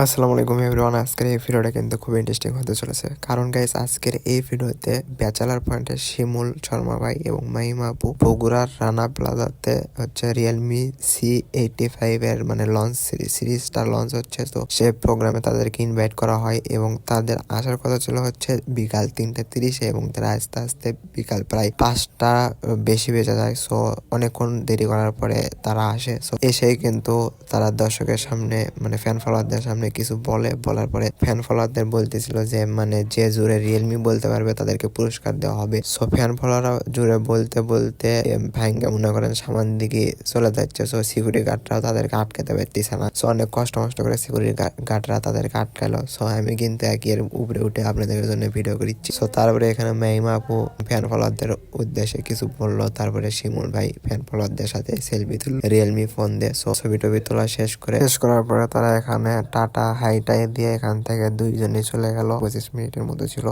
আসসালামু আলাইকুম এভরিওয়ান। আজকের এই ভিডিওটা কিন্তু খুব ইন্টারেস্টিং হতে চলেছে, কারণ গাইস আজকের এই ভিডিওতে ব্যাচেলার পয়েন্টে শিমুল শর্মা ভাই এবং মাহিমা আপু বগুড়ার রানা প্লাজাতে হচ্ছে রিয়েলমি C85 এর মানে লঞ্চ সিরিজটা লঞ্চ হচ্ছে। তো সে প্রোগ্রামে তাদেরকে ইনভাইট করা হয় এবং তাদের আসার কথা ছিল হচ্ছে বিকাল 3:30 এবং তারা আস্তে আস্তে বিকাল প্রায় 5টা বেশি বেজে যায়। সো অনেকক্ষণ দেরি করার পরে তারা আসে। সো এসেই কিন্তু তারা দর্শকের সামনে মানে ফ্যান ফলোয়ারদের সামনে কিছু বলার পরে ফ্যান ফলোয়ারদের বলতেছিল যে মানে যে জুড়ে রিয়েলমি বলতে পারবে তাদেরকে পুরস্কার দেওয়া হবে। সো ফ্যান ফলোয়াররা জুড়ে বলতে বলতে ভাঙ্গে মনে করেন সামান দিকে চলে যাচ্ছে। সো সিকিউরিটি গার্ডরাও তাদেরকে আটকাতে পারতেছে না। সো অনেক কষ্ট করে সিকিউরিটি গার্ডরা তাদেরকে আটকালো। সো আমি কিন্তু এর উপরে উঠে আপনাদের জন্য ভিডিও করছি। সো তারপরে এখানে মাহিমা আপু ফ্যান ফলোয়ারদের উদ্দেশ্যে কিছু বললো, তারপরে শিমুল ভাই ফ্যান ফলোয়ারদের সাথে সেলফি তুল রিয়েলমি ফোন দিয়ে। সো ছবি টবি তোলা শেষ করার পরে তারা এখানে টাটা হাইটাই দিয়ে এখান থেকে দুইজনই চলে গেল। 25 মিনিটের মতো ছিল।